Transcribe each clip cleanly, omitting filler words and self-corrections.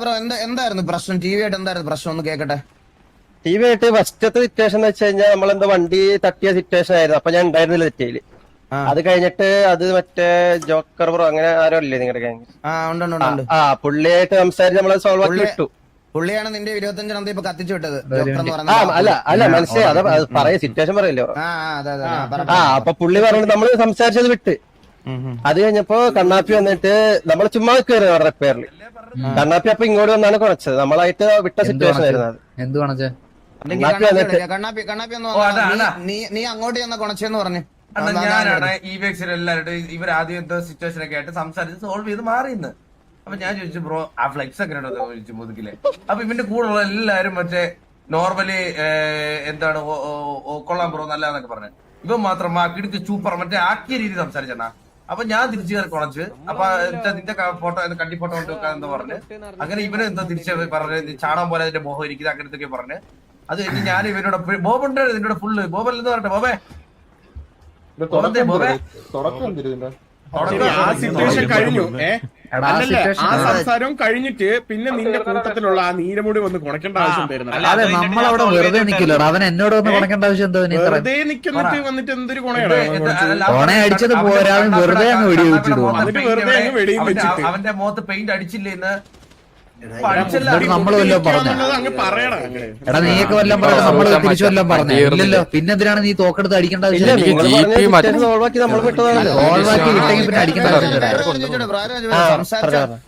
Bro എന്തായിരുന്നു പ്രശ്നം? T V ആയിട്ട് എന്തായിരുന്നു പ്രശ്നം ഒന്ന് കേക്കട്ടെ. ടി വി ആയിട്ട് ഫസ്റ്റത്തെ സിറ്റുവേഷൻ എന്ന് വെച്ച് കഴിഞ്ഞാൽ നമ്മളെന്തോ വണ്ടി തട്ടിയ സിറ്റുവേഷൻ ആയിരുന്നു. അപ്പൊ ഞാൻ ഉണ്ടായിരുന്നില്ല തെറ്റയില്. അത് കഴിഞ്ഞിട്ട് അത് മറ്റേ ജോക്കർ ബ്രോ അങ്ങനെ ആരോ അല്ലേ നിങ്ങളുടെ ഗാങ്? പുള്ളിയായിട്ട് സംസാരിച്ച് നമ്മളത് സോൾവ് ആക്കി വിട്ടു. പുള്ളിയാണ് നിന്റെ 25 ഇപ്പൊ കത്തിച്ചു വിട്ടത്. അല്ല മനസ്സിലായി. അത് പറയാ സിറ്റുവേഷൻ പറയല്ലോ. അപ്പൊ പുള്ളി പറഞ്ഞിട്ട് നമ്മള് സംസാരിച്ചത് വിട്ട്. അത് കഴിഞ്ഞപ്പോ കണ്ണാപ്പി വന്നിട്ട് നമ്മള് ചുമ്മാ കയറി അവരുടെ പേരില്. കണ്ണാപ്പി അപ്പൊ ഇങ്ങോട്ട് വന്നാണ് കുറച്ചത്. നമ്മളായിട്ട് വിട്ട സിറ്റുവേഷൻ ആയിരുന്നു അത്. എന്ത് കൊണച്ചേ? കണ്ണാപ്പി നീ അങ്ങോട്ട് ചെന്ന കൊണച്ചെന്ന് പറഞ്ഞു. ഞാനാണ് ഇവിഎക്സിൽ എല്ലാവരും ഇവർ ആദ്യം എന്തോ സിറ്റുവേഷൻ ഒക്കെ ആയിട്ട് സംസാരിച്ച് സോൾവ് ചെയ്ത് മാറിയെന്ന്. അപ്പൊ ഞാൻ ചോദിച്ചു ബ്രോ ആ ഫ്ലെക്സ് ഒക്കെ ഉണ്ടോ ചോദിച്ചു മുതുകിലെ. അപ്പൊ ഇവന്റെ കൂടെ ഉള്ള എല്ലാരും മറ്റേ നോർമലി എന്താണ് കൊള്ളാം ബ്രോ നല്ലതെന്നൊക്കെ പറഞ്ഞു. ഇവൻ മാത്രം കിടക്ക് ചൂപ്പർ മറ്റേ ആക്കിയ രീതി സംസാരിച്ചാ. അപ്പൊ ഞാൻ തിരിച്ചു കയറി കുണച്ച്. അപ്പൊ നിന്റെ ഫോട്ടോ കണ്ടി ഫോട്ടോ കൊണ്ട് വെക്കാന്ന് പറഞ്ഞ് അങ്ങനെ ഇവന് എന്തോ തിരിച്ച് പറഞ്ഞ് ചാടാൻ പോലെ അതിന്റെ മോഹം ഇരിക്കുന്നത് അങ്ങനത്തൊക്കെ പറഞ്ഞ്. അത് കഴിഞ്ഞ് ഞാൻ ഇവനോട് ബോബുണ്ട് ഇതിനോട് ഫുള്ള് ബോബൽ എന്ന് പറഞ്ഞെ ബോബേ ആ സിറ്റുവേഷൻ കഴിഞ്ഞു. അല്ലല്ല ആ സംസാരവും കഴിഞ്ഞിട്ട് പിന്നെ നിന്റെ കൂട്ടത്തിലുള്ള ആ നീലമുടി വന്ന് കുണക്കേണ്ട ആവശ്യം വരുന്നത്. അതെ നമ്മളവിടെ വെറുതെ നിക്കില്ലോ. അവൻ എന്നോട് വന്ന് കുണക്കേണ്ട ആവശ്യം എന്തോ? വെറുതെ നിക്കുന്നിട്ട് വന്നിട്ട് എന്തൊരു കുണയാണ് കൊണ അടിച്ചത് പോരാ, വെറുതെ അങ്ങ് വെടി വെച്ചിട്ട് എന്നിട്ട് വെറുതെ അങ്ങ് വെടിയും വെച്ചിട്ട് അവന്റെ മുഖത്ത് പെയിന്റ് അടിച്ചില്ലേന്ന് നമ്മള് വല്ലതും പറഞ്ഞു. അങ്ങ് പറയണം. എടാ നീയൊക്കെ വല്ലതും പറഞ്ഞു, നമ്മള് തിരിച്ചു വല്ലതും പറഞ്ഞു. ഇല്ലല്ലോ, പിന്നെന്തിനാണ് നീ തോക്കെടുത്ത് അടിക്കേണ്ട ആവശ്യം? സോൾവാക്കി വിട്ടെങ്കിൽ പിന്നെ അടിക്കേണ്ട ആവശ്യം.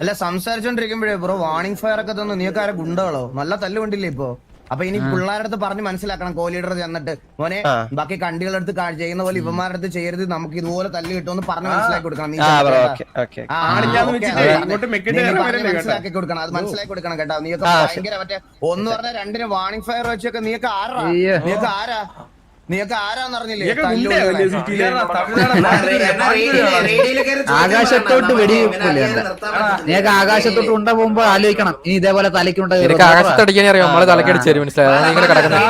അല്ല സംസാരിച്ചോണ്ടിരിക്കുമ്പോഴേ ബ്രോ വാണിംഗ് ഫയർ ഒക്കെ തന്നു. നീയൊക്കെ ആരെ ഗുണ്ടകളോ? നല്ല തല്ലുകൊണ്ടില്ലേ ഇപ്പൊ? അപ്പൊ ഇനി പിള്ളേരുടെ അടുത്ത് പറഞ്ഞ് മനസ്സിലാക്കണം. കോ ലീഡർ ചെന്നിട്ട് മോനെ ബാക്കി കണ്ടികളുടെ അടുത്ത് ചെയ്യുന്ന പോലെ ഇവന്മാരുടെ അടുത്ത് ചെയ്യരുത്, നമുക്ക് ഇതുപോലെ തല്ല് കിട്ടുമെന്ന് പറഞ്ഞ് മനസ്സിലാക്കി കൊടുക്കണം. മനസ്സിലാക്കി കൊടുക്കണം, അത് മനസ്സിലാക്കി കൊടുക്കണം കേട്ടോ. നീയൊക്കെ ഭയങ്കര മറ്റേ ഒന്ന് പറഞ്ഞ രണ്ടിന് വാണിംഗ് ഫയർ വെച്ചൊക്കെ നീയൊക്കെ ആരാന്ന് അറിഞ്ഞില്ലേ? ആകാശത്തോട്ട് വെടിവെപ്പില്ല. നീക്ക് ആകാശത്തോട്ട് ഉണ്ട പോകുമ്പോ ആലോചിക്കണം ഇനി ഇതേപോലെ തലയ്ക്കുണ്ട. ആകാശത്തടിക്കാൻ അറിയാം, നമ്മള് തലക്കടിച്ചേരും. മനസ്സിലായി ഇങ്ങനെ കിടക്കുന്നത്.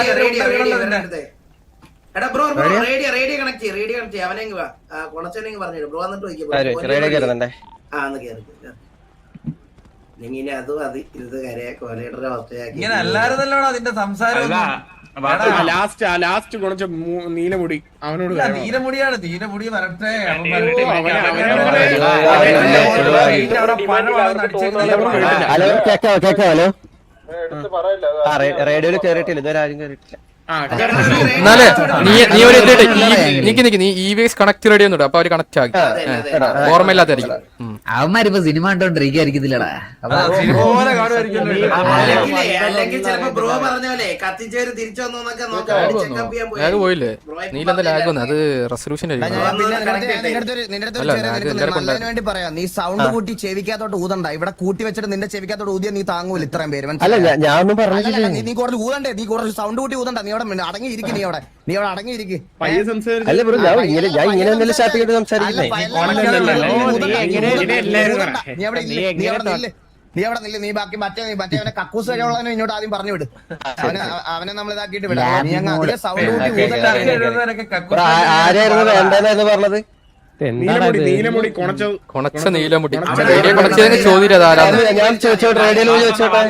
ഇങ്ങനെ അല്ലായിരുന്നല്ലോ അതിന്റെ സംസാരം. ലാസ്റ്റ് കുറച്ച് നീലമുടി അവനോട് നീലമുടിയാണ്. നീലമുടി വരട്ടെ. ഹലോ റേഡിയോയിൽ കേറിയിട്ടില്ല, ഇതുവരെ ആരും കേറിയിട്ടില്ല. എന്നാലേ നീ ഒരു നീ ഇവിഎക്സ് കണക്ട് റെഡി ഒന്നും അപ്പൊ അവര് കണക്ട് ആക്കി ഓർമ്മയില്ലാത്തായിരിക്കും. അവന്മാരിപ്പോ സിനിമ കണ്ടോണ്ടിരിക്കായിരിക്കത്തില്ലടാ. ലാഗ് പോയില്ലേ? നീലെന്താ ലാഗ് വന്നത്? അത് റെസൊല്യൂഷൻ വേണ്ടി പറയാം. നീ സൗണ്ട് കൂട്ടി ചെവിക്കാത്തോട്ട് ഊതണ്ട. ഇവിടെ കൂട്ടി വെച്ചിട്ട് നിന്റെ ചെവിക്കാത്തോട്ട് ഊതിയ നീ താങ്ങൂല ഇത്രയും പേര്. നീ കുറച്ച് ഊതണ്ടേ? നീ കുറച്ച് സൗണ്ട് കൂട്ടി ഊതണ്ട. നീ അവിടെ അടങ്ങിയിരിക്കും. നീ അവിടെ അടങ്ങിയിരിക്കും. നീ അവിടെ നില്ല. നീ ബാക്കി മറ്റേ കക്കൂസ് കഴിയുള്ളവനെ ഇങ്ങോട്ട് ആദ്യം പറഞ്ഞു വിട്. അവനെ നമ്മൾ ഇതാക്കിയിട്ട് വിടാം. നീ അങ്ങ് അതിലെ സൗണ്ട് കൂട്ടി ആരായിരുന്നു വേണ്ടതെന്ന് പറഞ്ഞത്? നീലമുടി കൊണച്ച നീലമുടി ചോദ്യം ഞാൻ ചോദിച്ചോട്ടെ, റേഡിയോയിൽ ചോദിച്ചോട്ടെ.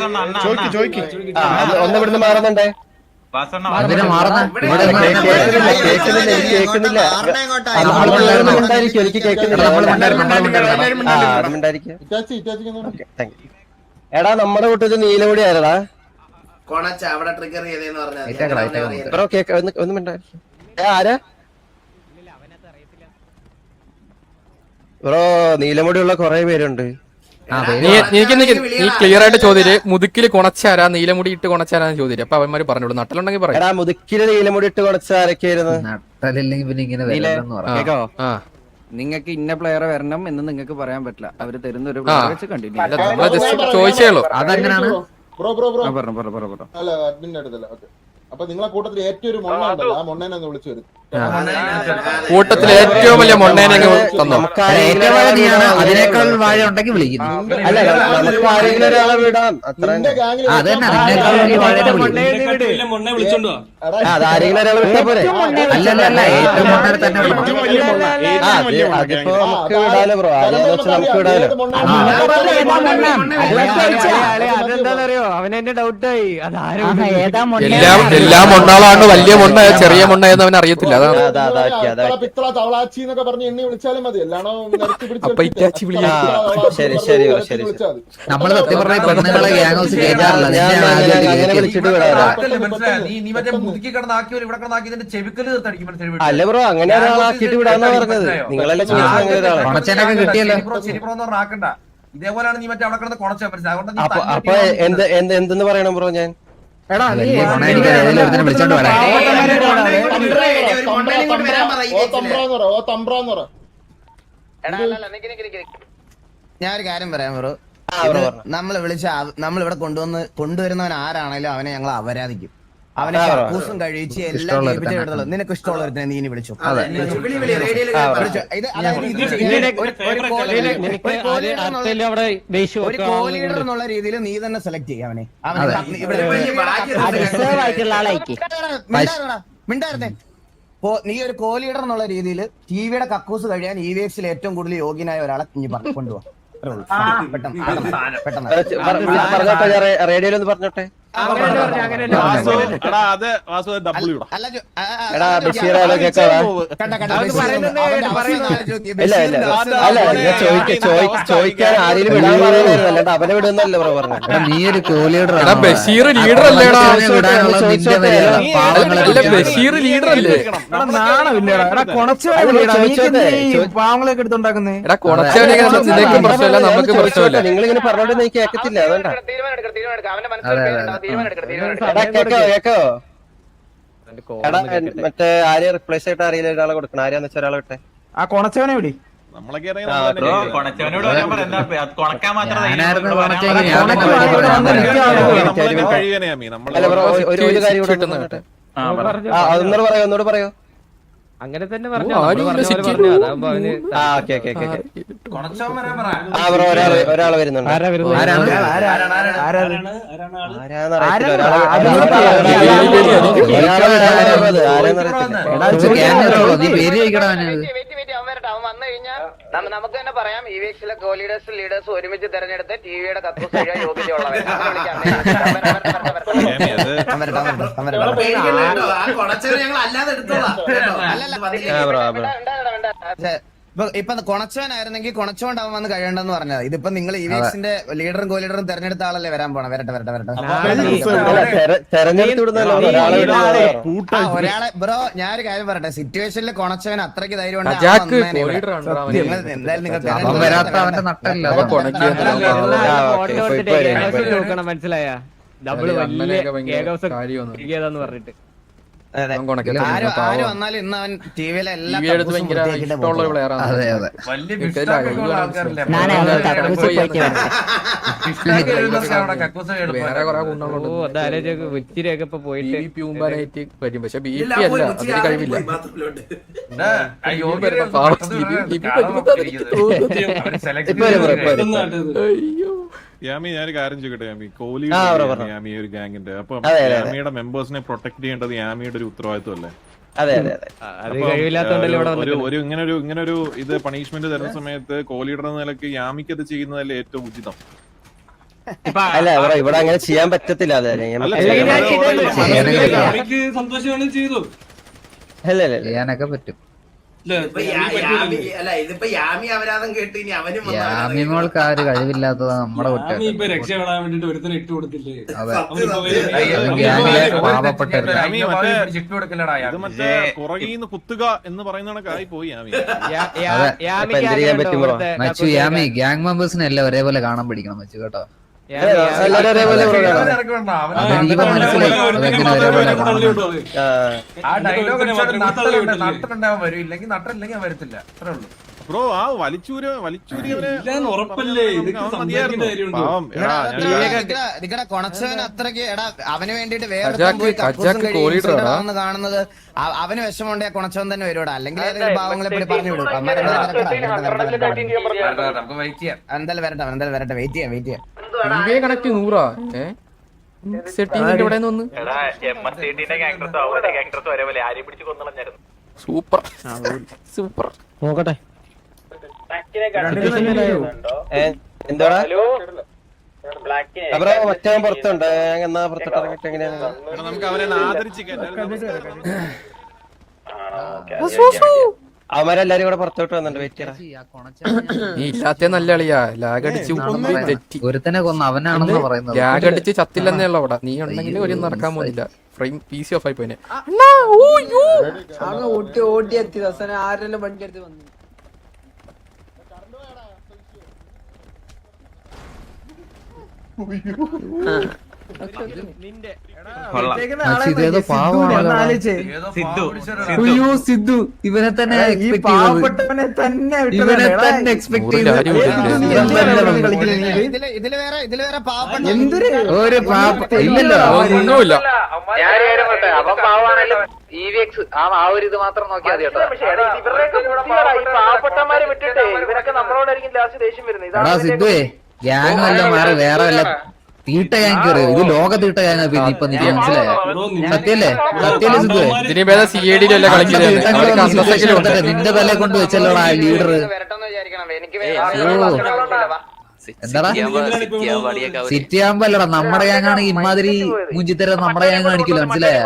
ഒന്ന് ഇവിടുന്ന് മാറുന്നുണ്ടേ. കേൾക്കുന്നില്ല. എനിക്ക് കേൾക്കുന്നില്ല. എടാ നമ്മുടെ കൂട്ടത്തിൽ നീലമുടി ആരടാ? ബ്രോ ഒന്നും മിണ്ടായിരിക്കും. ആരാ ബ്രോ? നീലമുടിയുള്ള കൊറേ പേരുണ്ട്. നീ ക്ലിയർ ആയിട്ട് ചോദ്യം മുതുക്കില് കൊണച്ചാരാ നീലമുടി ഇട്ട് കൊണച്ചാരാന്ന് ചോദ്യം. അപ്പൊ അവന്മാര് പറഞ്ഞോളൂ. നട്ടലുണ്ടെങ്കിൽ പറയാം. മുതുക്കില് നീലമുടി ഇട്ട് കൊണച്ചാരൊക്കെയായിരുന്നു. നട്ടലില്ലെങ്കിൽ പിന്നെ ഇങ്ങനെ നിങ്ങൾക്ക് ഇന്ന പ്ലെയർ വരണം എന്ന് നിങ്ങൾക്ക് പറയാൻ പറ്റില്ല. അവര് തരുന്ന ഒരു കണ്ടിന്യൂ ചോദിച്ചേ ഉള്ളൂ. അതെങ്ങനെയാണ്? അപ്പൊ നിങ്ങളെ കൂട്ടത്തിൽ ഏറ്റവും ഒരു മൊണ്ണ ഉണ്ടല്ലോ ആ മൊണ്ണേനെ ഒന്ന് വിളിച്ചു വരും. കൂട്ടത്തിലെ ഏറ്റവും വലിയ മൊണ്ണേനെ തന്നോ. അതിനേക്കാൾ വാഴ ഉണ്ടെങ്കിൽ വിളിക്കുന്നു. അല്ല നമുക്ക് ആരെങ്കിലും ഒരാളെ വിടാം അത്ര നിന്റെ ഗാംഗിൽ അതന്നെ അതിനേക്കാൾ വലിയ വാഴയുടെ വിളിക്കുന്നു. അതാരെങ്കിലും ഒരാളെ വിട്ടാ പോരെ. അല്ലല്ല ഏറ്റവും മുന്നേ തന്നെ വിളിക്കണം. ഏറ്റവും വലിയ മൊണ്ണ, ഏറ്റവും വലിയ മൊണ്ണ അതിപ്പോ നമുക്ക് വിടാലോ ബ്രോ, ആരെന്ന് വെച്ചാൽ നമുക്ക് വിടാലോ. അതെന്താണെന്നറിയോ അവനെന്നെ ഡൗട്ടായി അതാരും എല്ലാ മൊണ്ണാളാണ് വലിയ മൊണ്ണ ചെറിയ മൊണ്ണ എന്ന് അവൻ അറിയത്തില്ല. അതാണ് പിത്തള തവളാച്ചി എന്നൊക്കെ പറഞ്ഞ് എണ്ണി വിളിച്ചാലും മതി. എല്ലാണോ അപ്പൊ ഇറ്റാച്ചി വിളിയാ. ശരി ശരി ശരി വിളിച്ചാൽ മതി. നമ്മള് സത്യം പറഞ്ഞ പെണ്ണുങ്ങളെ ഗ്യാങ് ഹൗസ് കേറ്റാറില്ല. അങ്ങനെ വിളിച്ചിട്ട് വിടാം. നീ മറ്റേ മുതുക്കി കിടന്നാക്കി ഇവിടെ കിടന്നാക്കി ഇതിന്റെ ചെവിക്കല് തീർത്തടിക്കും. അല്ല ബ്രോ അങ്ങനെ ഒരാളാക്കിയിട്ട് വിടാന്നാ പറഞ്ഞത്. നിങ്ങളെല്ലാം ചോദിച്ചത് അങ്ങനെ ഒരാളെ. കൊണച്ചേനൊക്കെ കിട്ടിയല്ലോ. ശരിപ്രോ ആക്കണ്ട. ഇതേപോലെയാണ് നീ മറ്റേ അവിടെ കിടന്ന് കൊണച്ച മനസ്സിലായി. അപ്പൊ എന്തെന്ന് പറയണം ബ്രോ ഞാൻ? വലിയ കൊണ എനിക്ക് ഏതെങ്കിലും വിളിച്ചോണ്ട് വരാം. ഓ തമ്പ്രാന്ന് പറ. ഞാനൊരു കാര്യം പറയാം ബ്രോ. നമ്മളിവിടെ കൊണ്ടുവരുന്നവൻ ആരാണേലും അവനെ ഞങ്ങൾ അപരാധിക്കും. അവനെ കക്കൂസും കഴിച്ച് എല്ലാം കേൾപ്പിച്ചേ വിടുന്നുള്ളൂ. നിനക്ക് ഇഷ്ടമുള്ളവരുത്തനെ നീ ഇനി വിളിച്ചു. ഒരു കോ ലീഡർ എന്നുള്ള രീതിയിൽ നീ തന്നെ സെലക്ട് ചെയ്യും അവനെ. മിണ്ടായിരുന്നേ. നീ ഒരു കോ ലീഡർ എന്നുള്ള രീതിയിൽ ടിവിയുടെ കക്കൂസ് കഴിയാൻ EVX ഏറ്റവും കൂടുതൽ യോഗ്യനായ ഒരാളെ നീ കൊണ്ടുപോകാം. പറഞ്ഞോട്ടെ, റേഡിയോയിലൊന്ന് പറഞ്ഞോട്ടെ. എടാ ബഷീറാലോ കേക്കാടാ. ചോദിക്കാൻ ആരെങ്കിലും വിടാൻ പറയുന്നല്ലോ, അല്ലാണ്ട് അവനെ വിടുന്നല്ലോ ബ്രോ പറഞ്ഞു. നീ ഒരു കോ ലീഡർ ബഷീർ ലീഡർ അല്ലേടാ. ബഷീർ ലീഡർ അല്ലേ? പാവങ്ങളൊക്കെ എടുത്തുണ്ടാക്കുന്നേ. എടാ കൊണച്ചവനെ നിനക്കും പ്രശ്നമില്ല നമുക്കും പ്രശ്നമില്ല. നിങ്ങളിങ്ങനെ പറഞ്ഞോണ്ട് എനിക്ക് കേക്കത്തില്ല. അതുകൊണ്ടാ കേക്കോ. എടാ മറ്റേ ആരെയും റിപ്ലേസ് ആയിട്ട് അറിയില്ല ഒരാളെ കൊടുക്കണം. ആരെയാന്ന് വെച്ചാൽ ഒരാളെ വിട്ടെ. ആ കൊണച്ചവനെ വിടി. ബ്രോ ഒരു കാര്യം ഒന്നുകൂടെ പറയോ. അങ്ങനെ തന്നെ പറഞ്ഞു. ഒരാളെ വരുന്നുണ്ട്. നമുക്ക് തന്നെ പറയാം EVX-ലെ കോ ലീഡേഴ്സ് ഒരുമിച്ച് തെരഞ്ഞെടുത്ത് ടിവിയുടെ കക്കൂസ് കഴിയാൻ യോഗ്യതയുള്ളവർ. ഇപ്പൊ കൊണച്ചവനായിരുന്നെങ്കിൽ കൊണച്ചോണ്ടാവും വന്ന് കഴിയണ്ടെന്ന് പറഞ്ഞത്. ഇതിപ്പോ നിങ്ങൾ EVX-ന്റെ ലീഡറും കോ ലീഡറും തെരഞ്ഞെടുത്ത ആളല്ലേ വരാൻ പോണേ. വരട്ടെ. ഒരാളെ ബ്രോ ഞാനൊരു കാര്യം പറയട്ടെ. സിറ്റുവേഷനിൽ കൊണച്ചവൻ അത്രയ്ക്ക് ധൈര്യം മനസ്സിലായ ഡബിള് വലിയ പറഞ്ഞിട്ട് ആര് വന്നാലും ഇന്ന് അവൻ ടിവിയിലെ എല്ലാ ഉച്ചിരിയൊക്കെ ഇപ്പൊ പോയിട്ട് പറ്റും. പക്ഷെ BP അല്ല, അതിന് കഴിവില്ല. യാമി ഞാനൊരു കാര്യം ചോദിക്കട്ടെ. യാമി യാമി ഒരു ഗാങ്ങിന്റെ അപ്പൊ യാമിയുടെ മെമ്പേഴ്സിനെ പ്രൊട്ടക്ട് ചെയ്യേണ്ടത് യാമിയുടെ ഒരു ഉത്തരവാദിത്വമല്ലേ? ഒരു ഇങ്ങനൊരു ഇത് പണിഷ്മെന്റ് തരുന്ന സമയത്ത് കോ ലീഡർ എന്ന നിലയ്ക്ക് യാമിക്ക് അത് ചെയ്യുന്നതല്ലേ ഏറ്റവും ഉചിതം? അല്ല ഇവിടെ അങ്ങനെ ചെയ്യാൻ പറ്റത്തില്ല. ചെയ്യാനൊക്കെ പറ്റും. യാമിമോൾക്ക് ആ ഒരു കഴിവില്ലാത്തത് നമ്മുടെ കുറ്റം. പാവപ്പെട്ട പുറകീന്ന് കുത്തുക എന്ന് പറയുന്നതൊക്കെ പോയി യാമി. മച്ചു യാമി ഗ്യാങ് മെമ്പേഴ്സിനെ എല്ലാം ഒരേപോലെ കാണാൻ പഠിക്കണം മച്ചു കേട്ടോ. ആ ഡയലോഗ് നട്ടലുണ്ടാവാൻ വരും, ഇല്ലെങ്കിൽ നട്ടലില്ലെങ്കിൽ വരത്തില്ല. അത്രേ ഉള്ളൂ. ബ്രോ ആ വലിച്ചൂരി ഉറപ്പല്ലേ നിക്കടെ കൊണച്ചവൻ അത്രക്ക് എടാ അവന് വേണ്ടിട്ട് കജാക്ക് കോഹ്ലി leader ആടാ. കാണുന്നത് അവന് വിഷമമുണ്ടേ കൊണച്ചവൻ തന്നെ വരുവാടാ അല്ലെങ്കിൽ പാവങ്ങളെ പറ്റി പറഞ്ഞു വിടും നമുക്ക് വെയിറ്റ് ചെയ്യാം. എന്തായാലും വരട്ടെ വെയിറ്റ് ചെയ്യാം NBA കണക്ട് 100 ടീമിന്റെ ഇവിടെ നിന്ന് സൂപ്പർ സൂപ്പർ നോക്കട്ടെ എന്താടാ അവരെ മറ്റേ പുറത്തുണ്ട് എന്നാ പുറത്തോട്ട് ഇറങ്ങിട്ട് എങ്ങനെയാണ് നമുക്ക് അവനെ ആദരിച്ച് അവന്മാരെല്ലാരും കൂടെ പുറത്തോട്ട് വന്നിട്ടുണ്ട് വെയിറ്റ് ചെയ്യണം. നീ ഇല്ലാത്ത നല്ല കളിയാ ലാഗ് അടിച്ച് തെറ്റി ഒരുത്തനെ കൊന്ന അവനാണെന്ന് പറയുന്നത്. ലാഗ് അടിച്ച് ചത്തില്ലെന്നേ ഉള്ളു അവിടെ. നീ ഉണ്ടെങ്കിൽ ഒരു നടക്കാൻ പോകുന്നില്ല. ഫ്രെയിം PC ഓഫ് ആയി പോയിനെ. ഓട്ടി എത്തി ആരെല്ലാം വണ്ടി എടുത്ത് വന്നു. ഇതേതോ പാവമാണ്. അയ്യോ സിദ്ധു ഇവനെ തന്നെ എക്സ്പെക്ട് ഇതില് വേറെ പാവപ്പെട്ട ഒരു പാവ ഇല്ലല്ലോ. ഒന്നുമില്ല. ആ ഒരു ഇത് മാത്രം നോക്കിയാൽ മതി കേട്ടോ. എടാ സിദ്ധുവേ ഗ്യാങ് വല്ല മാറി വേറെ വല്ല തീട്ട ഗ്യാങ് കയറി. ഇത് ലോക തീട്ട ഗ്യാങ് പിന്നെ ഇപ്പൊ നിനക്ക് മനസ്സിലായ സത്യല്ലേ സിദ്ധുവേ. ഇതിന് ഭേദം CAD നിന്റെ തലേ കൊണ്ട് വെച്ചല്ലോടാ ലീഡർ. എന്താടാ സിറ്റി ആകുമ്പോ അല്ലടാ നമ്മുടെ ഗ്യാങ് ആണെങ്കിൽ ഇമാതിരി മുഞ്ചിത്തരം നമ്മുടെ ഗ്യാങ് കാണിക്കില്ല. മനസ്സിലായ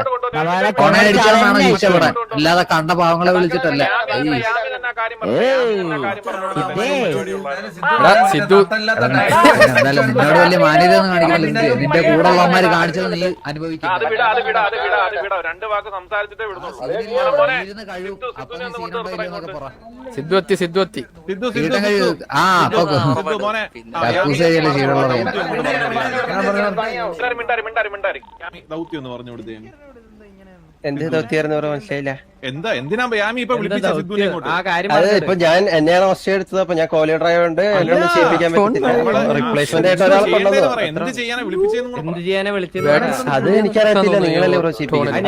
കൊണയടിച്ചാണ് രക്ഷപ്പെടാൻ. അല്ലാതെ കണ്ട പാവങ്ങളെ വിളിച്ചിട്ടല്ല. എന്തായാലും നിന്നോട് വലിയ മാന്യത ഒന്നും കാണിക്കുന്നില്ല. നിന്റെ കൂടെ ഉള്ളവന്മാര് കാണിച്ചത് നീ അനുഭവിക്കും. സിദ്ധു എത്തി. ആ അപ്പൊ ദൗത്യം ഒന്ന് പറഞ്ഞു കൊടുത്തേ. എന്ത് ദൗത്യായിരുന്നു മനസ്സിലായില്ല. എന്തിനാ യാമി ഇപ്പൊ വിളിപ്പിച്ച സിദ്ധുവിനെ ഇങ്ങോട്ട്? അത് ഇപ്പൊ ഞാൻ എന്നെയാണ് ഫസ്റ്റ് എടുത്തത്. അപ്പൊ ഞാൻ കോഹ്ലി ഡ്രൈവറുണ്ട് എന്നൊന്നും ചെയ്യിപ്പിക്കാൻ പറ്റില്ല. റിപ്ലേസ്മെന്റ് ആയിട്ട് ഒരാളെ കൊണ്ടുവന്നു. എന്ത് ചെയ്യാനാ വിളിപ്പിച്ചത്? അത് എനിക്കറിയത്തില്ല. നിങ്ങളല്ലേ ബ്രോ ചെയ്യിപ്പിക്കുന്നത്.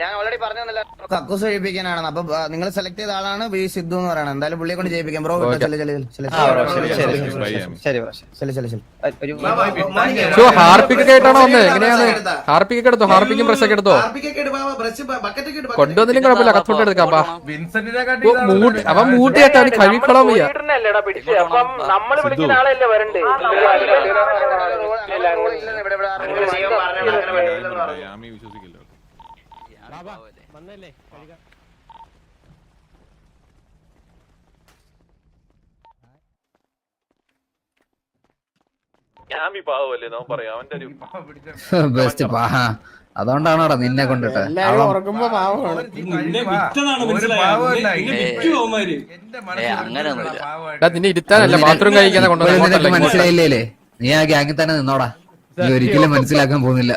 ഞാൻ ഓൾറെഡി പറഞ്ഞില്ല കക്കൂസ് കഴിപ്പിക്കാനാണ്. അപ്പൊ നിങ്ങൾ സെലക്ട് ചെയ്ത ആളാണ് വി സിദ്ധു എന്ന് പറയുന്നത്. എന്തായാലും പുള്ളിയെ കൊണ്ട് ചെയ്യിപ്പിക്കാം ബ്രോ. ഹാർപ്പിക്കൊക്കെ ആയിട്ടാണോ വന്നത്? എങ്ങനെയാണ് ഹാർപ്പിക്കൊക്കെ എടുത്തോ? ഹാർപ്പിക്കും ബ്രഷൊക്കെ എടുത്തോ? കൊണ്ടുവന്നില്ലെങ്കിൽ കുഴപ്പമില്ല. കത്തോട്ട് എടുക്കാം. അവൻ മൂട്ടിയായിട്ട് അവന് കഴിക്കണം വയ്യ. യാമി വിശ്വസിക്കില്ലോ. ബെസ്റ്റ് അതുകൊണ്ടാണോടാ നിന്നെ കൊണ്ടിട്ട്. നിന്നെ ഇരുത്താനല്ല ബാത്റൂം കഴിക്കാൻ കൊണ്ടുവന്ന. മനസ്സിലായില്ലേ? നീ ആ ഗ്യാങ്ങിൽ തന്നെ നിന്നോടാ. നീ ഒരിക്കലും മനസ്സിലാക്കാൻ പോകുന്നില്ല.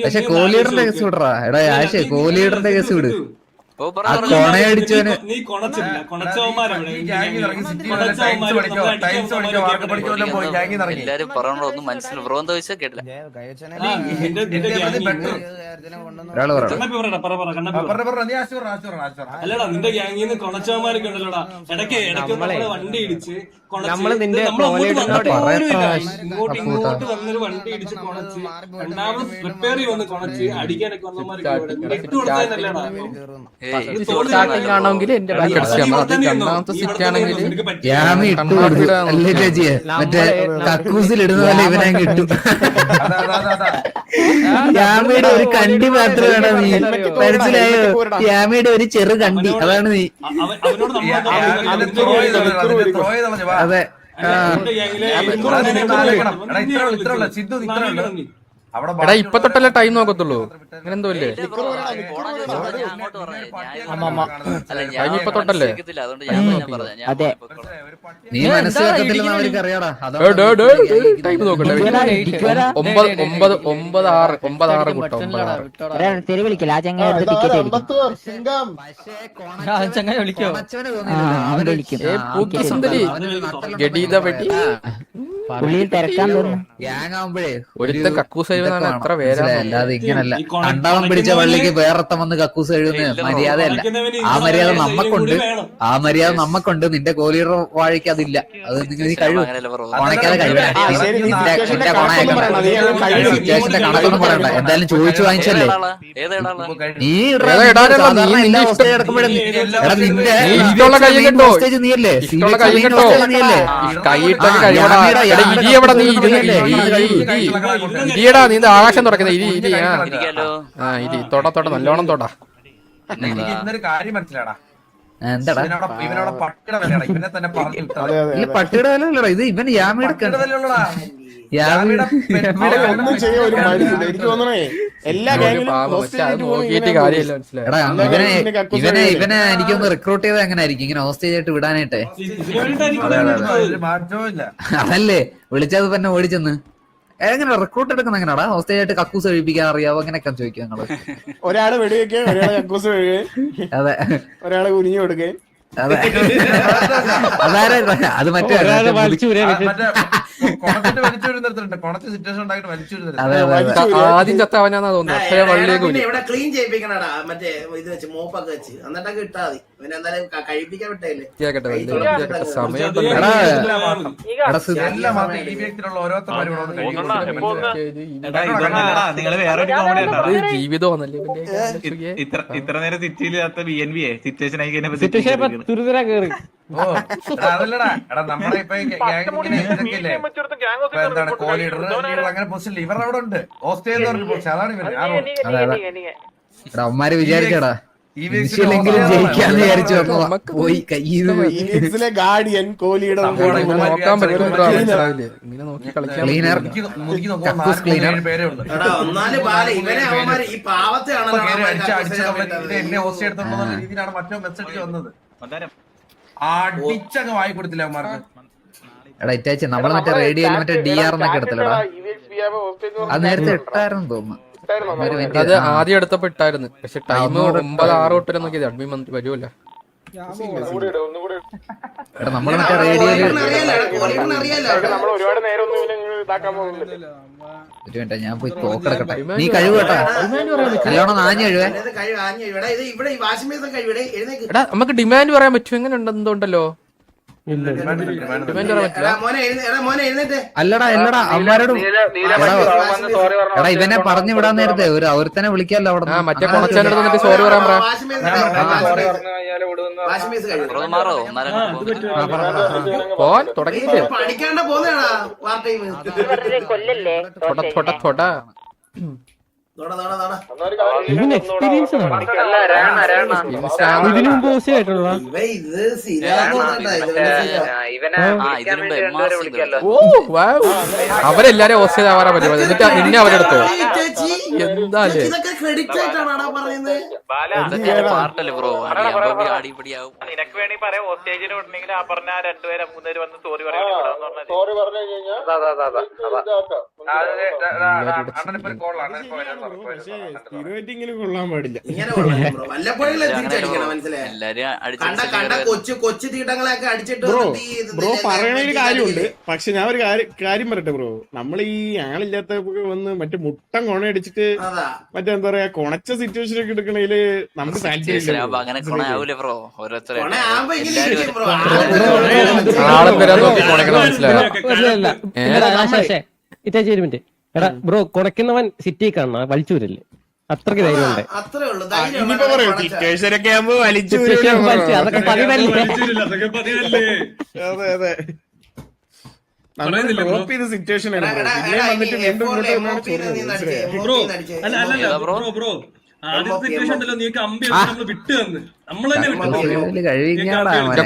പക്ഷെ കോഹ്ലിയുടെ കേസ് വിടറാ. എടാ ആശേ കോഹ്ലിയുടെ കേസ് വിട്. ആ കൊണയടിച്ചവന് എല്ലാരും പറയണോ ഒന്നും മനസ്സിലാവും. ബ്രോ എന്താ വെച്ചാൽ കേട്ടില്ല. ഒരാള് അല്ലടാ നിന്റെ ഗ്യാങ്ങിൽ നിന്ന് കൊണച്ചവന്മാരൊക്കെ ഉണ്ടല്ലോടാ. ഇടയ്ക്ക് വണ്ടി ഇടിച്ച് ഇങ്ങോട്ട് വന്നൊരു വണ്ടി ഇടിച്ച് കൊണച്ച് രണ്ടാമത് റിപ്പയർ വന്ന് കൊണച്ച് അടിക്കാനൊക്കെ വന്നമാരൊക്കെ ഇട്ട് കൊടുത്തതല്ലേടാ. ആണെങ്കിൽ എന്റെ ബാക്ക് അടിച്ചാൽ മതി. രണ്ടാമത്തെ സിറ്റ് ആണെങ്കിൽ മറ്റേ കക്കൂസിൽ ഇടുന്ന പോലെ ഇവനങ്ങ് ഇട്ടു. യാമയുടെ ഒരു കണ്ടി മാത്രമാണ് നീ. മനസ്സിലായോ? യാമയുടെ ഒരു ചെറു കണ്ടി അതാണ് നീ. അതെ സിദ്ധു അവിടെ എടാ ഇപ്പൊ തൊട്ടല്ലേ ടൈം നോക്കത്തുള്ളൂ അങ്ങനെ എന്തോ ഇല്ലേ ടൈം ഇപ്പൊ തൊട്ടല്ലേ നീ മനസ്സിലാക്കത്തില്ലെന്ന് അവർക്ക് അറിയാടാ ടൈം നോക്കട്ടെ 9:06 കൂട്ടോ 9:06 തെറി വിളിക്കില്ല ആ ചങ്ങ പൂക്കി സുന്ദരി ഗഡീത വെട്ടി പുള്ളിയിൽ തിരക്കാൻ തോന്നുന്നു ഗ്യാങ് ആവുമ്പോഴേ ഒരുത്ത കക്കൂസ് കഴിയുന്നതാണ് എത്ര പേരാ അല്ലാതെ ഇങ്ങനല്ല കണ്ടവൻ പിടിച്ച പള്ളിക്ക് വേറെത്ത വന്ന് കക്കൂസ് കഴിയുന്ന മര്യാദയല്ല. ആ മര്യാദ നമ്മക്കുണ്ട് നിന്റെ കോലീഡർ വാഴയ്ക്ക് അതില്ല. അത് നീ കഴിവ് കൊണയ്ക്കാതെ കഴിവേ നിന്റെ കൊണയൊക്കെ കണക്കൊന്നും പറയണ്ട. എന്തായാലും ചോദിച്ചു വാങ്ങിച്ചല്ലേ നീ എല്ലാ ഹോസ്റ്റേജ് എടുക്കുമ്പോഴേ നീയല്ലേ ഇരിയടാ നീ ആകാശം തുറക്കുന്നത് ഇരി തൊട നല്ലോണം തൊട. എനിക്ക് ഇന്നൊരു കാര്യം മനസ്സിലാടാ, എന്താടാ ഇവനോട് പട്ടിയുടെ വിലയാടാ, ഇവനെ തന്നെ പറഞ്ഞു പട്ടിയുടെ വിലല്ലടാ ഇത്. ഇവൻ യാമിയുടെ വിലയുള്ളടാ. ഒന്നും ചെയ്യാൻ ഒരു മടിയില്ല. എനിക്ക് തോന്നണേ എല്ലാ നോക്കിയിട്ട് കാര്യമില്ല മനസ്സിലായി. ഇവനെ എനിക്കൊന്ന് റിക്രൂട്ട് ചെയ്താൽ എങ്ങനെ ആയിരിക്കും ഇങ്ങനെ ഹോസ്റ്റേജ് ആയിട്ട് വിടാനായിട്ടെ? അതല്ലേ വിളിച്ചത് തന്നെ ഓടിച്ചെന്ന് എങ്ങനെ റിക്രൂട്ട് എടുക്കുന്ന എങ്ങനെയാടാ? ഹോസ്റ്റേജ് ആയിട്ട് കക്കൂസ് കഴിപ്പിക്കാൻ അറിയാവോ? അങ്ങനെയൊക്കെ ചോദിക്കും ഞങ്ങള്. ഒരാള് വെടിവെക്കുക, ഒരാളെ കക്കൂസ് കഴുകുകയും, അതെ ഒരാളെ കുനിഞ്ഞു കൊടുക്കുകയും. അതെ അതാരാ അത് മറ്റേ ആദ്യം ചത്തവനാന്നാ തോന്നുന്നു. അത്ര വള്ളിയേക്ക് ഇവിടെ ക്ലീൻ ചെയ്യിപ്പിക്കണടാ മറ്റേ ഇത് വെച്ച് മോപ്പൊക്കെ വെച്ച് എന്നിട്ടൊക്കെ ഇട്ടാ മതി. ഇവനെ എന്തായാലും കഴിപ്പിക്കാൻ വിട്ടേല്ലേ സമയം ജീവിതം ഇത്ര നേരം സിറ്റിയിലാത്ത BNB സിറ്റുവേഷൻ ആയി കഴിഞ്ഞാൽ അതല്ലടാ എടാ നമ്മുടെ ഇപ്പൊ എന്താണ് കോലീഡർ അങ്ങനെ പൊസിഷൻ ഇവരുടെ അവിടെ ഉണ്ട്. ഓസ്ട്രേലിയ അതാണ് ഇവര്. അവന്മാര് വിചാരിച്ചടാ ഇനിഷ്യലെങ്കിലും ജയിക്കാന്ന് വിചാരിച്ചു പോയി കയ്യിന്ന് പോയി. ഗാർഡിയൻ കോഹ്ലിയുടെ നോക്കാൻ പറ്റും ഇങ്ങനെ നോക്കി കളിക്കാൻ. ക്ലീനർ കക്കൂസ് ക്ലീനർ എന്നെ ഹോസ്റ്റ് എടുത്തോണ്ടുള്ള രീതിയിലാണ് മറ്റോ മെസ്സേജ് വന്നത്. അടിച്ചങ്ങ് വായി കൊടുത്തില്ല അവന്മാർക്ക്. എടാ ഇറ്റാച്ച് നമ്മള് മറ്റേ റേഡിയോയിൽ മറ്റേ DR എന്നൊക്കെ എടുത്തില്ലടാ. അത് നേരത്തെ ഇട്ടായിരുന്നു തോന്നുന്നു. അത് ആദ്യം എടുത്തപ്പോ ഇട്ടായിരുന്നു. പക്ഷെ ടൈം 9:06 തൊട്ട് നോക്കിയത് അഡ്മിൻ വരുമല്ലോ. എടാ നമ്മള് മറ്റേ റേഡിയോയിൽ ഒരു മിനിറ്റ് ഞാൻ പോയി തോക്കെടുക്കട്ടെ. നീ കഴിവട്ടാ നല്ലോണം നാഞ്ഞു കഴിവേ. എടാ നമുക്ക് ഡിമാൻഡ് പറയാൻ പറ്റും. എങ്ങനെ എന്തുണ്ടല്ലോ അല്ലടാ അവന്മാരോട് എടാ ഇവനെ പറഞ്ഞു വിടാൻ നേരത്തെ ഒരുത്തനെ വിളിക്കാല്ലോ അവിടെ. മറ്റേ കൊണച്ചാൻ്റെ അടുത്ത് സോറി പറയാൻ പറയാം. പോൻ തുടങ്ങിയില്ലേ അവരെല്ലാരും ഹോസ്റ്റേജ് ആവാറാ പറ്റും. എന്നിട്ട് നിന്നെ അവരെടുത്തോ എന്താല്ലേ പാർട്ടല്ലേ ബ്രോ അടിപൊളിയാവും. നിനക്ക് വേണ്ടി പറയാം ഹോസ്റ്റേജിന് വിടണമെങ്കിൽ ആ പറഞ്ഞ 2 പേര് 3 പേര് വന്ന് സോറി പറയാം. സോറി പറഞ്ഞു കഴിഞ്ഞാൽ സ്ഥിരമായിട്ടിങ്ങനെ കൊള്ളാൻ പാടില്ല. ബ്രോ പറയണൊരു കാര്യമുണ്ട്. പക്ഷെ ഞാൻ ഒരു കാര്യം പറയട്ടെ ബ്രോ, നമ്മൾ ഈ ആളില്ലാത്ത വന്ന് മറ്റേ മുട്ടം കൊണയടിച്ചിട്ട് മറ്റേ എന്താ പറയാ കൊണച്ച സിറ്റുവേഷൻ ഒക്കെ എടുക്കണേല് നമുക്ക് എടാ ബ്രോ കൊണക്കുന്നവൻ സിറ്റി കാണണം വലിച്ചൂരല്ലേ? അത്രക്ക് ധൈര്യമുണ്ട്. ഇനിയിപ്പോ പറയൂ സിറ്റുവേഷനൊക്കെ ആകുമ്പോ വലിച്ചു. അതൊക്കെ പതിവല്ലേ? അതെ അതെ കോപ്പി ചെയ്ത സിറ്റുവേഷൻ ബ്രോ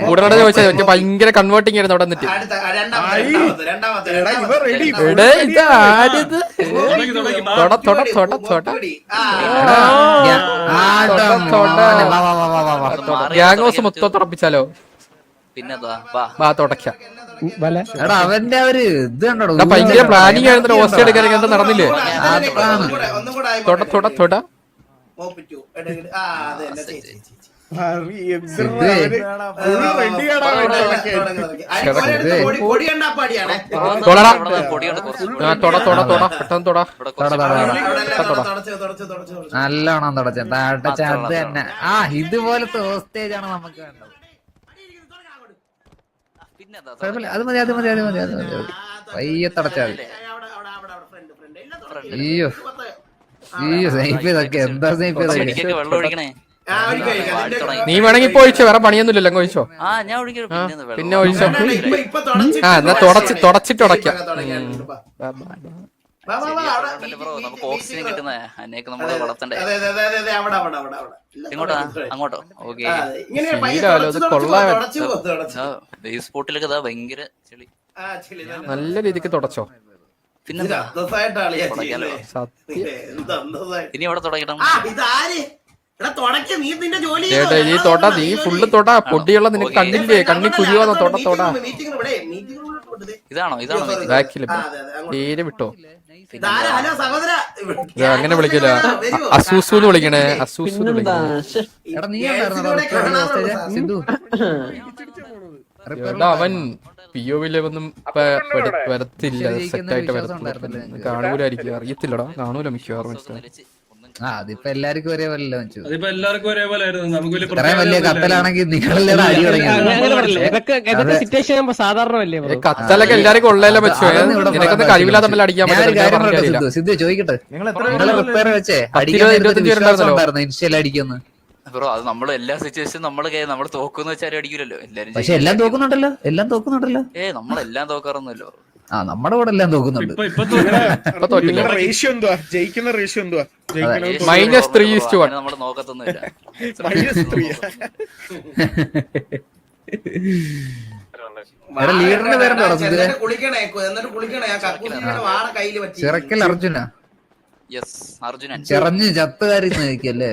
കൂടെ ചോദിച്ചാൽ ഭയങ്കര കൺവേർട്ടിങ് ആയിരുന്നു അവിടെ നിന്നിട്ട്. ഗ്യാങ് ഹൗസ് മൊത്തം തുടപ്പിച്ചാലോ? പിന്നെ തുടക്കാം. എടാ അവന്റെ ഒരു ഇത് കണ്ടോ, ഭയങ്കര പ്ലാനിങ് ആയിരുന്നു ഹോസ്റ്റ് എടുക്കാൻ. എന്താ നടന്നില്ലേ? തൊട നല്ലോണം തുടച്ചത് തന്നെ. ഇതുപോലത്തെ ഹോസ്റ്റേജ് ആണ് നമുക്ക് വേണ്ടത്. അത് മതി പയ്യെ തടച്ചാൽ മതി. അയ്യോ സേഫ് ചെയ്തൊക്കെ എന്താ സേഫ് ചെയ്തൊക്കെ. വെള്ളം ഒഴിക്കണേ. നീ വേണമെങ്കിൽ ഇപ്പൊ ഒഴിച്ചോ, വേറെ പണിയൊന്നുമില്ലല്ലോ. അങ്ങ് ഒഴിച്ചോ. ഞാൻ ഒഴിക്കും. പിന്നെ ഒഴിച്ചോ. എന്നാ തുടച്ചിട്ട് ഉടയ്ക്കാം. നമുക്ക് ഓക്സിജൻ കിട്ടുന്ന അതിനേക്ക് നമ്മള് വളർത്തണ്ടേ. എങ്ങോട്ടാ? അങ്ങോട്ടോ? ഓക്കെ. ബേസ് സ്പോട്ടിലൊക്കെ ഇതാ ഭയങ്കര ചെളി. നല്ല രീതിക്ക് തുടച്ചോ. പിന്നെന്താ ഇനി അവിടെ തുടക്കണം. ചേട്ടാ ഈ തൊട, നീ ഫുള്ള് തൊട. പൊടിയുള്ള നിനക്ക് കണ്ണില്ലേ? കണ്ണി കുരുവാന്നോ? തൊട ഇതാണോ ബാക്കില് തീരെ വിട്ടോ. അങ്ങനെ വിളിക്കില്ല, അസൂസൂന്ന് വിളിക്കണേ. അസൂസൂന്ന് വിളിക്കണേ. അവൻ POV ഒന്നും വരത്തില്ല, സെറ്റായിട്ട് വരത്തില്ല. കാണൂലായിരിക്കും, അറിയത്തില്ലടാ. കാണൂല മിക്കവാറും. അതിപ്പോ എല്ലാവർക്കും ഒരേപോലെ ഇത്രയും വലിയ കത്തലാണെങ്കിൽ നിങ്ങളെല്ലാം അടി തുടങ്ങി. കത്തലൊക്കെ എല്ലാവർക്കും ഉള്ളതല്ലേ പറ്റോ? നിനക്കൊന്ന് കഴിവില്ലാത്ത അടിക്കാൻ പറ്റില്ല. സിദ്ധു ചോദിക്കട്ടെ, നിങ്ങളെ റിപ്പയർ വെച്ചേ അടിക്കാൻ ഇൻസ്റ്റയിൽ അടിക്കുന്നു. ബ്രോ അത് നമ്മൾ എല്ലാ സിറ്റുവേഷനും നമ്മള് തോക്കുന്ന വെച്ചാലും അടിക്കൂലല്ലോ എല്ലാരും. പക്ഷെ എല്ലാം തോക്കുന്നുണ്ടല്ലോ. നമ്മളെല്ലാം തോക്കാറൊന്നുമല്ലോ. നമ്മുടെ കൂടെ എല്ലാം തോക്കുന്നുണ്ട്. റേഷ്യോ എന്തുവാ? ജയിക്കുന്ന റേഷ്യോ എന്തുവാ? -3:1 നമ്മള് നോക്കത്തൊന്നുമില്ല. ലീഡറിന്റെ പേരുണ്ടോ? ചിറക്കൽ അർജുന. അർജുനൻ ചെറഞ്ഞ് ചത്തുകാരി നോക്കിയല്ലേ?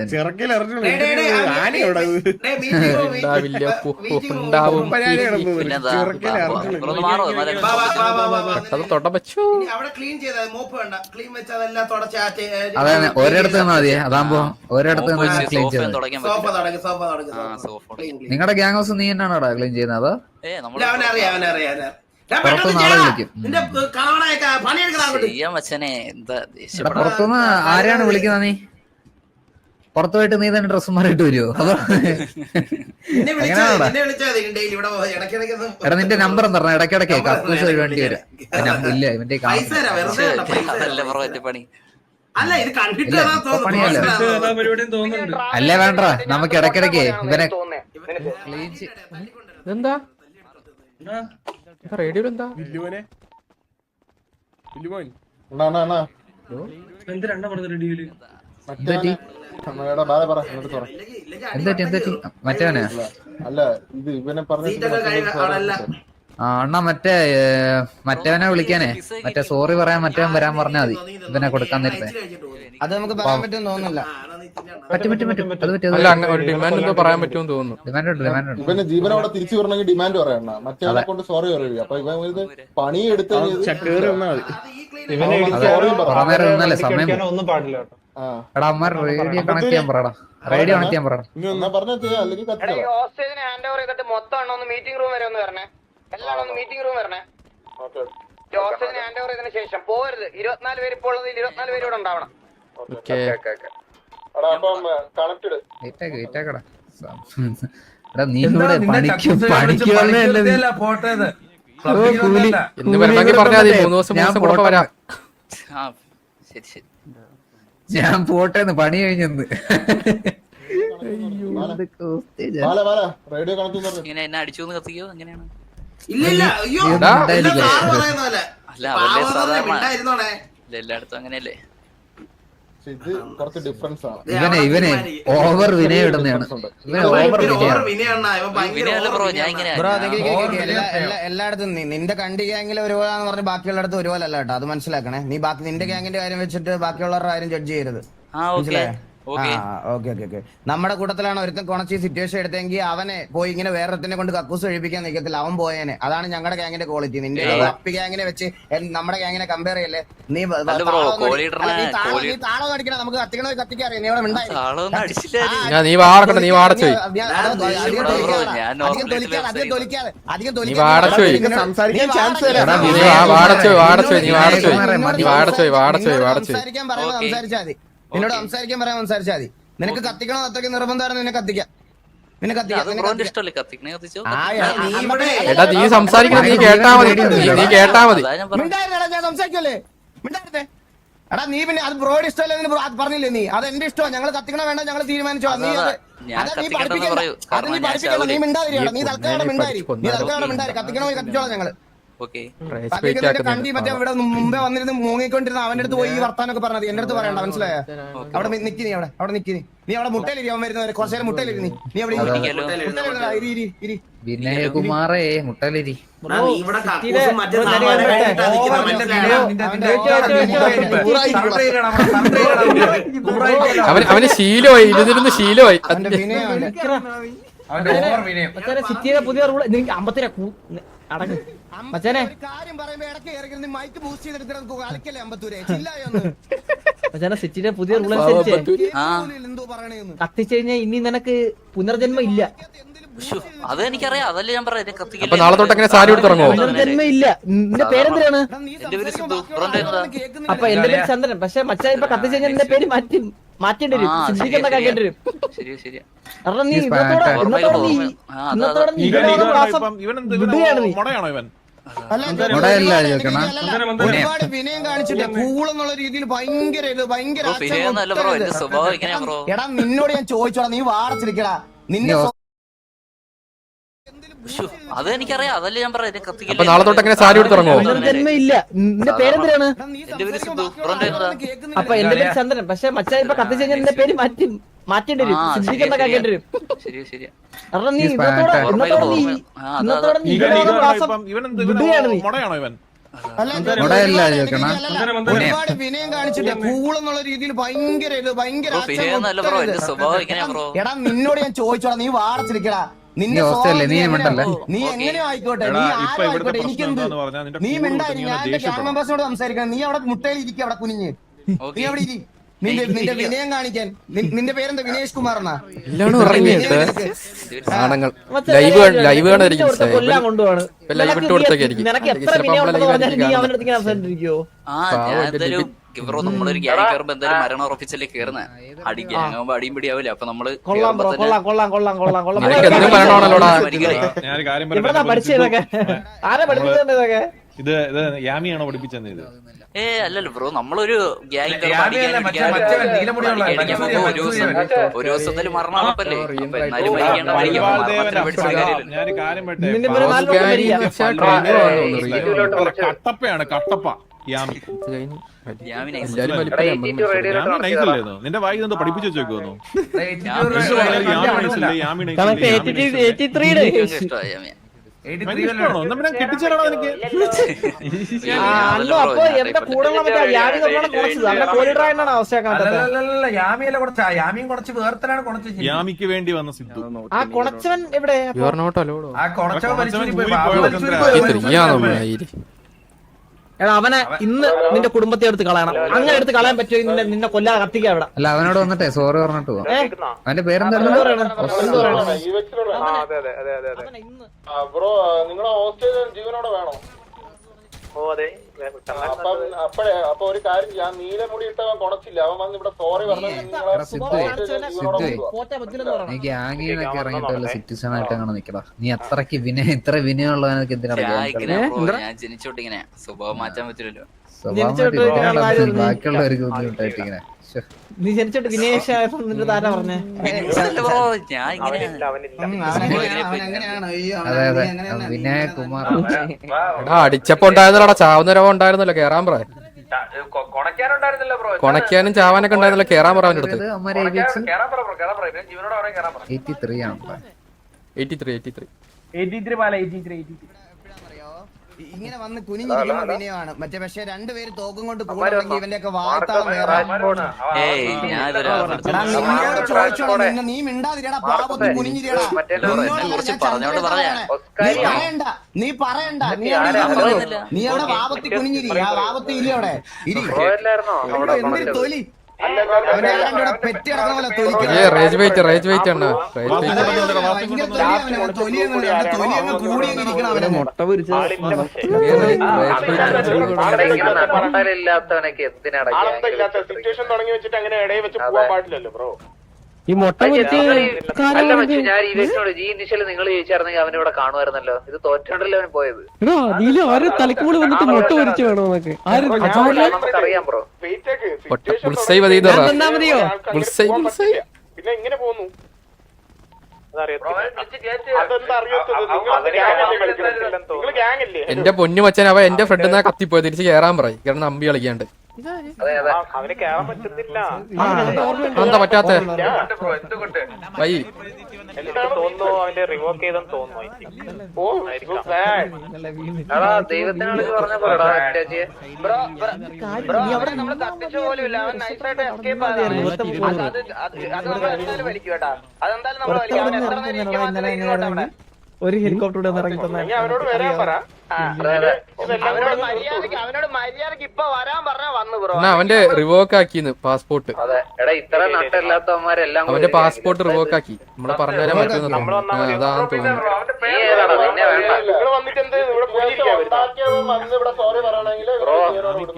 അതെ, ഒരിടത്ത് മതി. അതാകുമ്പോ ഒരിടത്ത് ക്ലീൻ ചെയ്ത്. നിങ്ങളുടെ ഗ്യാങ് ഹൗസ് നീ തന്നെയാണോടാ ക്ലീൻ ചെയ്യുന്നത്? നാളെ വിളിക്കും. പുറത്തുനിന്ന് ആരെയാണ് വിളിക്കുന്നത്? നീ പുറത്തു പോയിട്ട് നീ തന്നെ ഡ്രസ്സ് മാറിയിട്ട് വരുമോ? അതോ എടാ നിന്റെ നമ്പർ എന്താ? ഇടയ്ക്കിടയ്ക്ക് കക്കൂസ് വേണ്ടി വരും. ഇല്ല ഇവന്റെ അല്ലേ വേണ്ട. നമുക്ക് ഇടയ്ക്കിടയ്ക്ക് ഇവനെ എന്താ റേഡിയോ എന്താ മറ്റവനാ? അണ്ണാ മറ്റവനെ വിളിക്കാനേ. മറ്റേ സോറി പറയാൻ മറ്റവൻ വരാൻ പറഞ്ഞാൽ മതി. ഇവനെ കൊടുക്കാൻ നേരത്തെ അത് നമുക്ക് പറയാൻ പറ്റും തോന്നുന്നില്ല. ഡിമാൻഡ് പറയാൻ പറ്റുമെന്ന് തോന്നുന്നു. ഇവന് ജീവനോടെ തിരിച്ചു വരണമെങ്കിൽ ഡിമാൻഡ് പറയണം. മറ്റേ കൊണ്ട് സോറി പറയുക. അപ്പൊ ഇവൻ പണിയെടുത്ത് സമയം. എടാ അമ്മ റേഡിയോ കണക്ട് ചെയ്യാൻ പറയടാ. റേഡിയോ കണക്ട് ചെയ്യാൻ പറയടാ. അല്ലെങ്കിൽ മൊത്തം ഒന്ന് മീറ്റിംഗ് റൂം വരെ ഒന്ന് വരണേ. എല്ലാവരും ഒന്ന് മീറ്റിംഗ് റൂം വരണേ. ഹോസ്റ്റേജിന് ഹാൻഡ് ഓവർ ചെയ്തതിനു ശേഷം പോകരുത്. 24 പേര് ഇപ്പോൾ ഉള്ളത് 24 പേര് ഇവിടെ ഉണ്ടാവണം. നീ ഇവിടെ എന്ന് വരണമെങ്കിൽ പറഞ്ഞാൽ മതി. 3 ദിവസം കൂടെ വരാം. ഞാൻ പോട്ടേന്ന് പണി കഴിഞ്ഞെന്ന്. എന്നെ അടിച്ചു കത്തിക്കോ? എങ്ങനെയാണ്? അല്ല അതല്ലേ സാധാരണ എല്ലായിടത്തും അങ്ങനെയല്ലേ? ഇത് കുറച്ച് ഡിഫറൻസ് ആണ്. ഇവനെ ഓവർ വിനയം ഇടുന്നതാണ്. എല്ലായിടത്തും നിന്റെ കണ്ടി ഗ്യാങ്ങിൽ ഒരുപോലാന്ന് പറഞ്ഞ് ബാക്കിയുള്ളടത്ത് ഒരുപോലെ അല്ല കേട്ടോ, അത് മനസ്സിലാക്കണേ. നീ ബാക്കി നിന്റെ ഗ്യാങ്ങിന്റെ കാര്യം വെച്ചിട്ട് ബാക്കിയുള്ളവരുടെ കാര്യം ജഡ്ജ് ചെയ്യരുത്. മനസ്സിലായോ? ഓക്കെ. നമ്മുടെ കൂട്ടത്തിലാണ് ഒരുത്തൻ കൊണച്ച് സിറ്റുവേഷൻ എടുത്തെങ്കിൽ അവനെ പോയി ഇങ്ങനെ വേറൊരുത്തനെ കൊണ്ട് കക്കൂസ് ഒഴിപ്പിക്കാൻ നിൽക്കത്തില്ല, അവൻ പോയേനെ. അതാണ് ഞങ്ങളുടെ ഗ്യാങ്ങിന്റെ ക്വാളിറ്റി. നിന്റെ അപ്പി ഗ്യാങ്ങിനെ വെച്ച് നമ്മുടെ ഗ്യാങ്ങിനെ കമ്പയർ ചെയ്യല്ലേ. നീ താളം അടിക്കണം, നമുക്ക് കത്തിക്കണോ കത്തിക്കാറിയാം. നീ അവിടെ മിണ്ടായി സംസാരിക്കാൻ പറയുമ്പോൾ സംസാരിച്ചാൽ മതി. നിന്നോട് സംസാരിക്കാൻ പറയാൻ സംസാരിച്ചാൽ മതി. നിനക്ക് കത്തിക്കണോ കത്തിക്ക നിർബന്ധമാണ്, നിന്നെ കത്തിക്കാം. എടാ നീ സംസാരിക്കണം, നീ കേട്ടാ മതി. ഞാൻ സംസാരിക്കല്ലേ മിണ്ടായിരുന്നേ. എടാ നീ പിന്നെ അത് ബ്രോയുടെ ഇഷ്ടമല്ല പറഞ്ഞില്ലേ നീ? അത് എന്റെ ഇഷ്ടമാണ്. ഞങ്ങൾ കത്തിക്കണോ വേണ്ട ഞങ്ങൾ തീരുമാനിച്ചോ. നീ നീ പഠിപ്പിക്കണം, നീ മിണ്ടാതിരിക്കണം. നീ തൽക്കാലം മിണ്ടായി, കത്തിക്കണോ കത്തിച്ചോളാം ഞങ്ങള്. കണ്ടി മറ്റേ ഇവിടെ മുമ്പേ വന്നിരുന്ന് മൂങ്ങിക്കൊണ്ടിരുന്ന അവന്റെ അടുത്ത് പോയി ഈ വർത്താനൊക്കെ പറഞ്ഞത് എന്റെ അടുത്ത് പറയണ്ട, മനസ്സിലായ? അവിടെ നിക്കി, നീ അവിടെ നിക്കി, നീ അവിടെ മുട്ടയിലിരി. അവൻ വരുന്നവരെ കുറച്ചു നേരം മുട്ടയിലിരി. നീ അവിടെ വിനയകുമാറേ മുട്ടലിരി. അവന് ശീലമായി, ഇരുന്നിരുന്ന് ശീലമായി. സിറ്റിയിലെ പുതിയ റൂൾ 53 അടങ്ങ് മച്ചാനെ. മച്ചാനെ സിറ്റിയിലെ പുതിയ റൂൾ അനുസരിച്ച് കത്തിച്ചു കഴിഞ്ഞാൽ ഇനി നിനക്ക് പുനർജന്മം ഇല്ല. അതെനിക്കറിയാം, അതല്ലേ ഞാൻ പറയാം. അപ്പൊ നാളെ തൊട്ട് എങ്ങനെ സാരി എടുത്തിറങ്ങോ? പുനർജന്മം ഇല്ല. നിന്റെ പേരെന്തിനാണ്? അപ്പൊ എന്റെ പേര് ചന്ദ്രൻ. പക്ഷെ മച്ചാൻ ഇപ്പൊ കത്തിച്ചു കഴിഞ്ഞാൽ നിന്റെ പേര് മാറ്റേണ്ടി വരും, ചിന്തിക്കേണ്ട കാക്കേണ്ടി വരും. കാരണം നീ ഇന്നത്തോടെ ഒരുപാട് വിനയം കാണിച്ചിട്ട് കൂളെന്നുള്ള രീതിയിൽ ഭയങ്കര എടാ നിന്നോട് ഞാൻ ചോദിച്ചോടാ, നീ വാടച്ചിരിക്കടാ. നിന്നെ അതെനിക്കറിയാം, അതല്ലേ ഞാൻ പറയാം. അപ്പൊ നാളെ തൊട്ട് എങ്ങനെ സാരി എടുത്തിറങ്ങോ? പുനർജന്മം ഇല്ല. നിന്റെ പേരെന്തിനാണ്? അപ്പൊ എന്റെ പേര് ചന്ദ്രൻ. പക്ഷെ മച്ചാൻ ഇപ്പൊ കത്തിച്ചു കഴിഞ്ഞാൽ നിന്റെ പേര് മാറ്റേണ്ടി വരും, ചിന്തിക്കേണ്ട കാക്കേണ്ടി വരും. കാരണം നീ ഇന്നത്തോടെ ഒരുപാട് വിനയം കാണിച്ചിട്ട് കൂളെന്നുള്ള രീതിയിൽ ഭയങ്കര എടാ നിന്നോട് ഞാൻ ചോദിച്ചോടാ, നീ വാടച്ചിരിക്കടാ. നിന്നെ നീ എങ്ങനെയോ ആയിക്കോട്ടെ, നീ ആരും ആയിക്കോട്ടെ, എനിക്കെന്ത്. നീ മിണ്ടായി. ഞാൻ എന്റെ ക്യാമ്പ് മെമ്പേഴ്സിനോട് സംസാരിക്കണം. നീ അവിടെ മുട്ടയിൽ ഇരിക്കുക, അവിടെ കുനിഞ്ഞ്. നീ അവിടെ ഇരി. നിന്റെ വിനയം കാണിക്കാൻ. നിന്റെ പേരെന്താ? വിനേഷ് കുമാർ എന്നാ? നമ്മളൊരു ഗ്യാങ് കയറുമ്പോ എന്തായാലും മരണം ഉറപ്പിച്ചല്ലേ കേറുന്ന. അടി ഗ്യാങ് ആകുമ്പോ അടിയും പിടിയാവില്ല. അപ്പൊ നമ്മള് ഇത് യാമിയാണോ പഠിപ്പിച്ചത്? അല്ലല്ലോ ബ്രോ, നമ്മളൊരു ഗ്യാങ് ഒരു ദിവസം എന്തായാലും മരണം ഉറപ്പല്ലേ. അപ്പൊ എന്നാലും കട്ടപ്പയാണ്, കട്ടപ്പ. നിന്റെ വായി എന്തോ പഠിപ്പിച്ചു വെച്ചേക്കുന്നു. കെട്ടിച്ചേരണോ എനിക്ക്? യാമിക്ക് വേണ്ടി വന്ന സിദ്ധു. ആ കൊണച്ചവൻ എവിടെ? എടാ അവനെ ഇന്ന് നിന്റെ കുടുംബത്തെ എടുത്ത് കളയണം. അങ്ങനെ എടുത്ത് കളയാൻ പറ്റുമോ? നിന്നെ കൊല്ലാതെ കത്തിക്കാം അവിടെ. അല്ല അവനോട് വന്നിട്ടേ സോറി പറഞ്ഞിട്ട് പോവാം. അവന്റെ പേരെന്താ? ബ്രോ നിങ്ങളെ ഹോസ്റ്റലിൽ ജീവനോടെ വേണോ? അപ്പൊ ഒരു കാര്യം, ഞാൻ നീലമുടി ഇട്ടവൻ കൊണച്ചില്ല, അവൻ വന്ന് ഇവിടെ സോറി പറഞ്ഞു. നീ ഗ്യാങ്ങിനൊക്കെ ഇറങ്ങിയിട്ടുള്ള സിറ്റിസൺ ആയിട്ട് അങ്ങനെ നിക്കടാ. നീ അത്രക്ക് ഇത്ര വിനയമുള്ളവനൊക്കെ എന്തിനാണ്? ഞാൻ ജനിച്ചോട്ട് ഇങ്ങനെ സ്വഭാവം മാറ്റാൻ പറ്റില്ലല്ലോ. ബാക്കിയുള്ളവർക്ക് ബുദ്ധിമുട്ടായിട്ട് ഇങ്ങനെ. നീ ജനിച്ചോട്ട് വിനേഷ് താരാ പറഞ്ഞേ? അതെ അതെ, വിനയകുമാർ. അടിച്ചപ്പോ ഉണ്ടായിരുന്നല്ലോടാ, ചാവുന്ന രവം ഉണ്ടായിരുന്നല്ലോ. കേറാൻ പറയാം. കൊണക്കാനുണ്ടായിരുന്നില്ല ബ്രോ. കൊണക്കാനും ചാവാനൊക്കെ ഉണ്ടായിരുന്നല്ലോ, കേറാൻ പറ അവന്റെ അടുത്ത്. കേറാൻ പറ ബ്രോ, കേറാൻ പറ. ഞാൻ ജീവനോട് പറയാൻ കേറാൻ പറ. 83 ആണ് 83. ഇങ്ങനെ വന്ന് കുനിഞ്ഞിരിക്കുമ്പോ വിനയമാണ് മറ്റേ. പക്ഷെ രണ്ടുപേര് തോക്കും കൊണ്ട് കൂടെങ്കിൽ ഇവന്റെ ഒക്കെ വാർത്താളം വേറെ. നിന്നോട് ചോദിച്ചോളൂ, നീ മിണ്ടാതിരിയടാ, പാപത്ത് കുനിഞ്ഞിരിയടാ. നീ പറയണ്ട നീ അവിടെ പാപത്തി കുനിഞ്ഞിരി. ആ പാപത്തി ഇല്ല അവിടെ ഇരി. എന്തൊരു തൊലി പെറ്റി കിടക്കുന്ന പോലെ റേജ് വെയിറ്റ് ആണ്. തൊലി അങ്ങ് കൂടി അങ്ങ് ഇരിക്കണം അവനെ. മുട്ട പൊരിച്ച സിറ്റുവേഷൻ തുടങ്ങി വെച്ചിട്ട് അങ്ങനെ ഇടയിൽ വെച്ച് പോകാൻ പാടില്ലല്ലോ ബ്രോ. ഈ മുട്ട പൊരിച്ച് ഞാൻ ഈ ഇനിഷ്യല് നിങ്ങൾ ചോദിച്ചായിരുന്നെങ്കിൽ അവൻ ഇവിടെ കാണുമായിരുന്നല്ലോ. ഇത് തോറ്റോണ്ടല്ലോ അവൻ പോയത്. നീല് ആര് തലക്കുമ്പോൾ വന്നിട്ട് മുട്ട പൊരിച്ച് വേണോ എന്നൊക്കെ നമുക്കറിയാം ബ്രോ. മതിയോ? പിന്നെ എങ്ങനെ പോന്നു? എന്റെ പൊന്നു മച്ചാൻ, അവ എന്റെ ഫ്രണ്ടിൽ നിന്നാ കത്തിപ്പോയി. തിരിച്ച് കേറാൻ പറയും, കാരണം അമ്പി കളിക്കാണ്ട്. അവന് കേറാൻ പറ്റുന്നില്ല. എന്താ പറ്റാത്ത വൈ തോന്നുന്നു അവന്റെ റിവോക്ക് ചെയ്തെന്ന് തോന്നുന്നു. ദൈവത്തിനോട് പറഞ്ഞ പോലെടാ നമ്മള് കത്തിച്ച പോലും ഇല്ല. അവൻ നൈസായിട്ട് എസ്കേപ്പ് ആയിരുന്നു. വലിക്കും കേട്ടാ. അതെന്തായാലും നമ്മൾ വലിക്കും. അവൻ എത്ര നേരം ഇരിക്കും അവിടെ. ഒരു ഹെലികോപ്റ്റർ ഇറങ്ങി തന്നെ അവനോട് വരാൻ പറ. അവനോട് മര്യാദക്ക് ഇപ്പൊ വരാൻ പറഞ്ഞാ വന്നു ബ്രോ. അവന്റെ റിവോക്ക് ആക്കിന്ന് പാസ്പോർട്ട്. എടാ ഇത്ര നട്ടല്ലാത്തവന്മാരെല്ലാം അവന്റെ പാസ്പോർട്ട് റിവോക്ക് ആക്കി. നമ്മളെ പറഞ്ഞുതരാൻ പറ്റുന്ന അതാന്ന് തോന്നുന്നു.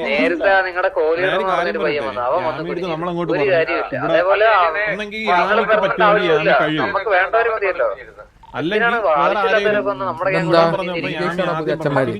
നേരത്തെ നിങ്ങളുടെ കോലിയുടെ പയ്യൻ വന്നു. അവൻ വന്ന് ഒരു കാര്യമില്ല. അതേപോലെ നമുക്ക് വേണ്ടവര് മതിയല്ലോ. അല്ലെങ്കിൽ ആവശ്യമില്ലാത്തവരൊക്കെ ഒന്ന് നമ്മുടെ എന്താ ഇരിഗേഷൻ അച്ഛന്മാര്